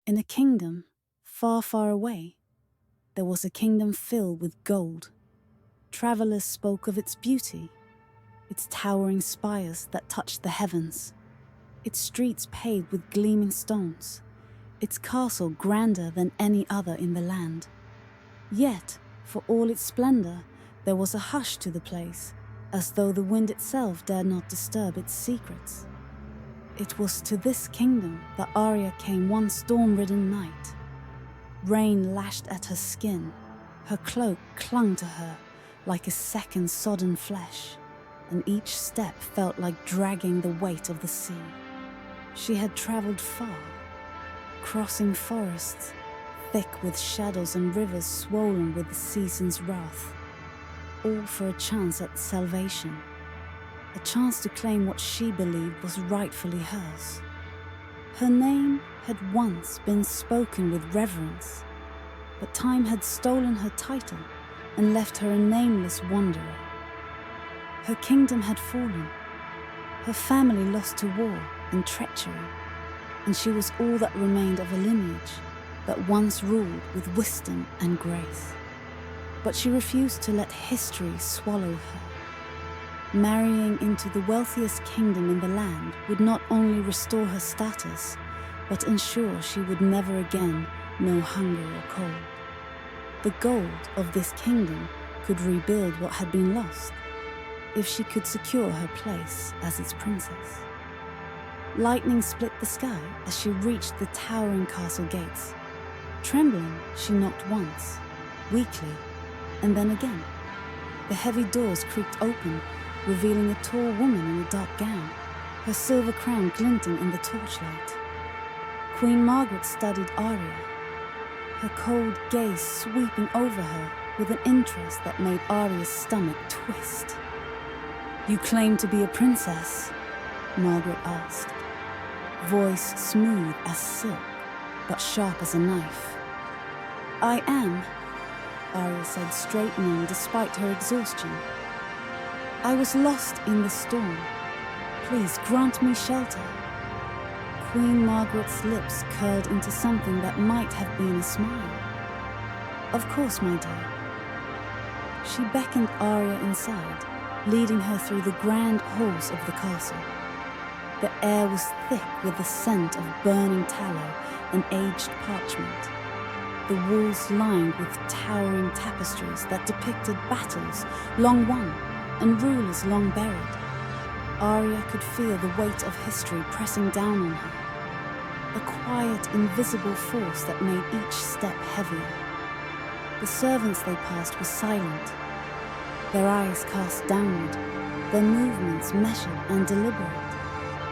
In a kingdom far, far away, there was a kingdom filled with gold. Travelers spoke of its beauty, its towering spires that touched the heavens, its streets paved with gleaming stones, its castle grander than any other in the land. Yet, for all its splendor, there was a hush to the place, as though the wind itself dared not disturb its secrets. It was to this kingdom that Arya came one storm-ridden night. Rain lashed at her skin, her cloak clung to her like a second sodden flesh, and each step felt like dragging the weight of the sea. She had traveled far, crossing forests, thick with shadows and rivers swollen with the season's wrath, all for a chance at salvation, a chance to claim what she believed was rightfully hers. Her name had once been spoken with reverence, but time had stolen her title and left her a nameless wanderer. Her kingdom had fallen, her family lost to war and treachery, and she was all that remained of a lineage that once ruled with wisdom and grace. But she refused to let history swallow her. Marrying into the wealthiest kingdom in the land would not only restore her status, but ensure she would never again know hunger or cold. The gold of this kingdom could rebuild what had been lost, if she could secure her place as its princess. Lightning split the sky as she reached the towering castle gates. Trembling, she knocked once, weakly, and then again. The heavy doors creaked open, revealing a tall woman in a dark gown, her silver crown glinting in the torchlight. Queen Margaret studied Arya, her cold gaze sweeping over her with an interest that made Arya's stomach twist. "You claim to be a princess?" Margaret asked, voice smooth as silk, but sharp as a knife. "I am," Arya said, straightening despite her exhaustion. "I was lost in the storm. Please grant me shelter." Queen Margaret's lips curled into something that might have been a smile. "Of course, my dear." She beckoned Arya inside, leading her through the grand halls of the castle. The air was thick with the scent of burning tallow and aged parchment. The walls lined with towering tapestries that depicted battles long won and rulers long buried. Arya could feel the weight of history pressing down on her, a quiet, invisible force that made each step heavier. The servants they passed were silent, their eyes cast downward, their movements measured and deliberate,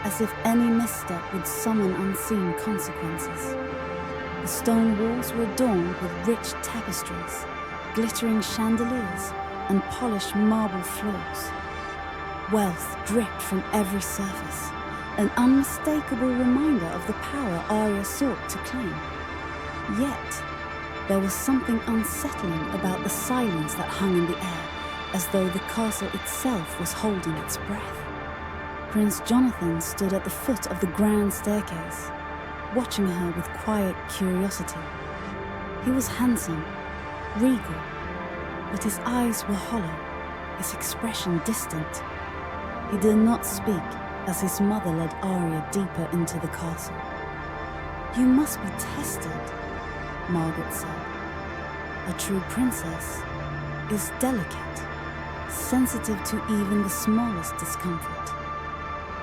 as if any misstep would summon unseen consequences. The stone walls were adorned with rich tapestries, glittering chandeliers, and polished marble floors. Wealth dripped from every surface, an unmistakable reminder of the power Arya sought to claim. Yet, there was something unsettling about the silence that hung in the air, as though the castle itself was holding its breath. Prince Jonathan stood at the foot of the grand staircase, watching her with quiet curiosity. He was handsome, regal, but his eyes were hollow, his expression distant. He did not speak as his mother led Arya deeper into the castle. "You must be tested," Margaret said. "A true princess is delicate, sensitive to even the smallest discomfort."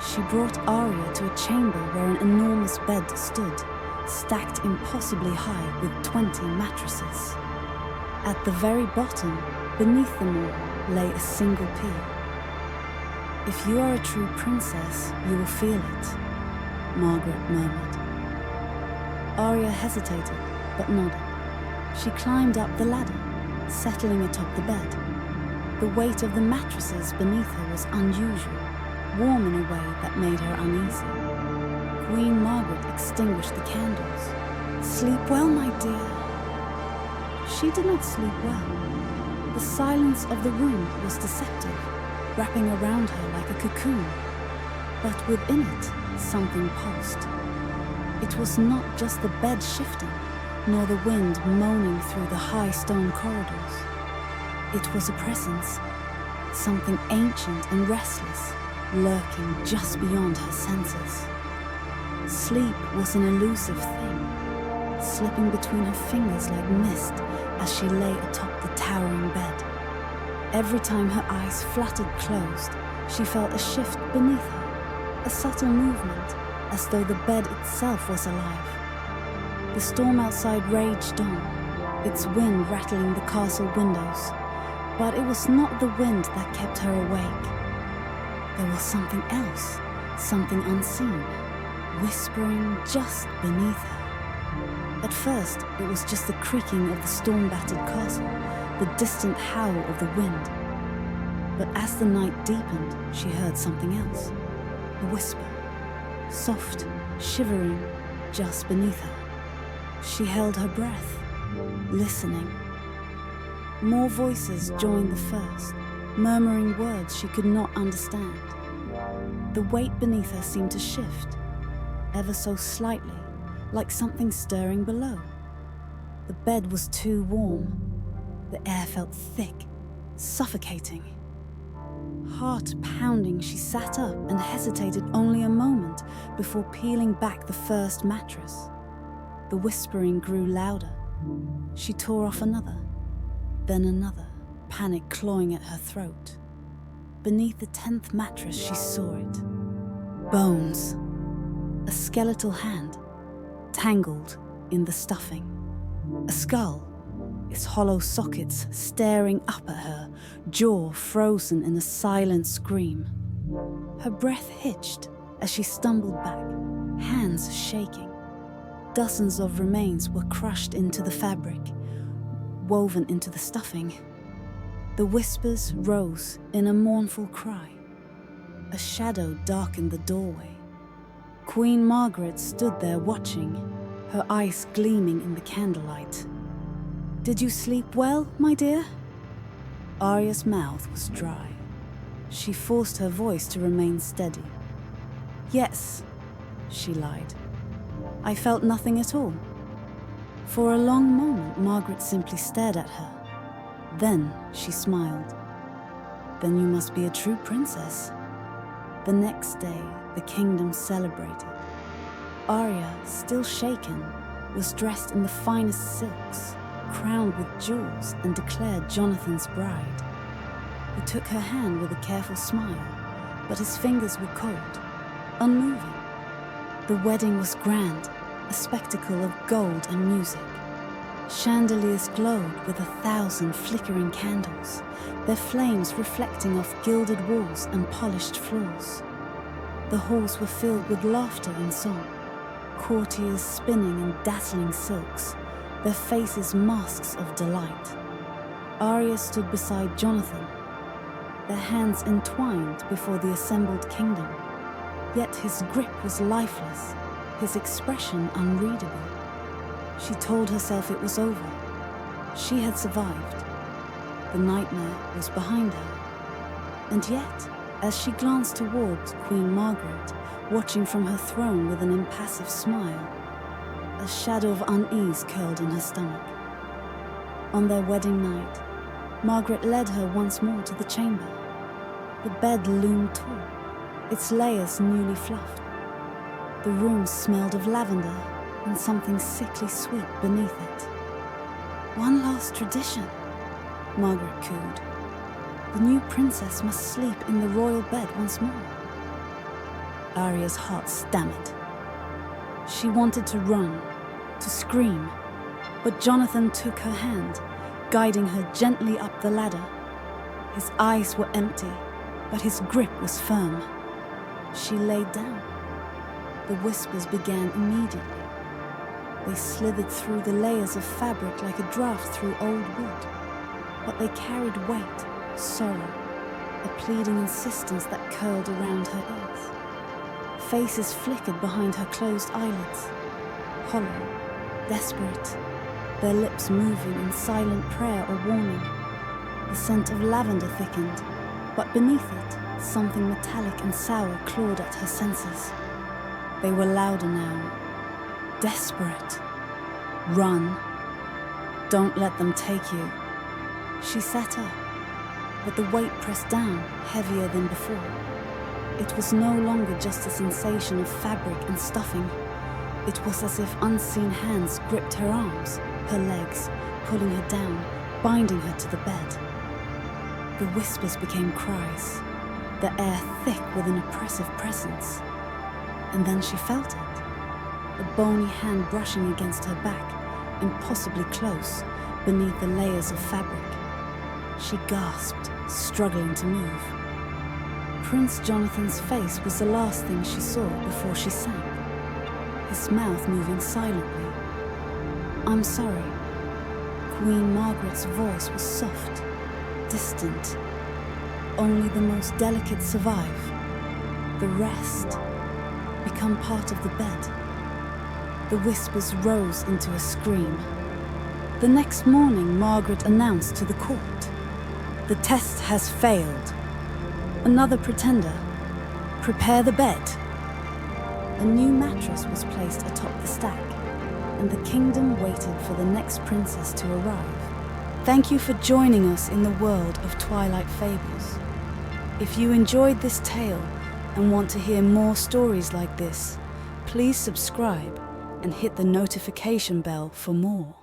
She brought Arya to a chamber where an enormous bed stood, stacked impossibly high with 20 mattresses. At the very bottom, beneath them all, lay a single pea. "If you are a true princess, you will feel it," Margaret murmured. Arya hesitated, but nodded. She climbed up the ladder, settling atop the bed. The weight of the mattresses beneath her was unusual, warm in a way that made her uneasy. Queen Margaret extinguished the candles. "Sleep well, my dear." She did not sleep well. The silence of the room was deceptive, wrapping around her like a cocoon. But within it, something pulsed. It was not just the bed shifting, nor the wind moaning through the high stone corridors. It was a presence, something ancient and restless, lurking just beyond her senses. Sleep was an elusive thing, slipping between her fingers like mist as she lay atop the towering bed. Every time her eyes fluttered closed, she felt a shift beneath her, a subtle movement, as though the bed itself was alive. The storm outside raged on, its wind rattling the castle windows, but it was not the wind that kept her awake. There was something else, something unseen, whispering just beneath her. At first, it was just the creaking of the storm-battered castle, the distant howl of the wind. But as the night deepened, she heard something else, a whisper, soft, shivering, just beneath her. She held her breath, listening. More voices joined the first, murmuring words she could not understand. The weight beneath her seemed to shift, ever so slightly, like something stirring below. The bed was too warm. The air felt thick, suffocating. Heart pounding, she sat up and hesitated only a moment before peeling back the first mattress. The whispering grew louder. She tore off another, then another, panic clawing at her throat. Beneath the 10th mattress, she saw it. Bones. A skeletal hand, tangled in the stuffing. A skull, its hollow sockets staring up at her, jaw frozen in a silent scream. Her breath hitched as she stumbled back, hands shaking. Dozens of remains were crushed into the fabric, woven into the stuffing. The whispers rose in a mournful cry. A shadow darkened the doorway. Queen Margaret stood there watching, her eyes gleaming in the candlelight. "Did you sleep well, my dear?" Arya's mouth was dry. She forced her voice to remain steady. "Yes," she lied. "I felt nothing at all." For a long moment, Margaret simply stared at her. Then she smiled. "Then you must be a true princess." The next day, the kingdom celebrated. Arya, still shaken, was dressed in the finest silks, crowned with jewels, and declared Jonathan's bride. He took her hand with a careful smile, but his fingers were cold, unmoving. The wedding was grand, a spectacle of gold and music. Chandeliers glowed with 1,000 flickering candles, their flames reflecting off gilded walls and polished floors. The halls were filled with laughter and song, courtiers spinning in dazzling silks, their faces masks of delight. Arya stood beside Jonathan, their hands entwined before the assembled kingdom. Yet his grip was lifeless, his expression unreadable. She told herself it was over. She had survived. The nightmare was behind her. And yet, as she glanced towards Queen Margaret, watching from her throne with an impassive smile, a shadow of unease curled in her stomach. On their wedding night, Margaret led her once more to the chamber. The bed loomed tall, its layers newly fluffed. The room smelled of lavender and something sickly sweet beneath it. "One last tradition," Margaret cooed. "The new princess must sleep in the royal bed once more." Arya's heart stammered. She wanted to run, to scream, but Jonathan took her hand, guiding her gently up the ladder. His eyes were empty, but his grip was firm. She laid down. The whispers began immediately. They slithered through the layers of fabric like a draft through old wood, but they carried weight, sorrow, a pleading insistence that curled around her ears. Faces flickered behind her closed eyelids, hollow, desperate, their lips moving in silent prayer or warning. The scent of lavender thickened, but beneath it, something metallic and sour clawed at her senses. They were louder now, desperate. Run. Don't let them take you. She sat up, but the weight pressed down, heavier than before. It was no longer just a sensation of fabric and stuffing. It was as if unseen hands gripped her arms, her legs, pulling her down, binding her to the bed. The whispers became cries, the air thick with an oppressive presence. And then she felt it, a bony hand brushing against her back, impossibly close, beneath the layers of fabric. She gasped, struggling to move. Prince Jonathan's face was the last thing she saw before she sank, his mouth moving silently. "I'm sorry." Queen Margaret's voice was soft, distant. Only the most delicate survive. The rest become part of the bed. The whispers rose into a scream. The next morning, Margaret announced to the court, "The test has failed. Another pretender. Prepare the bed." A new mattress was placed atop the stack, and the kingdom waited for the next princess to arrive. Thank you for joining us in the world of Twilight Fables. If you enjoyed this tale and want to hear more stories like this, please subscribe and hit the notification bell for more.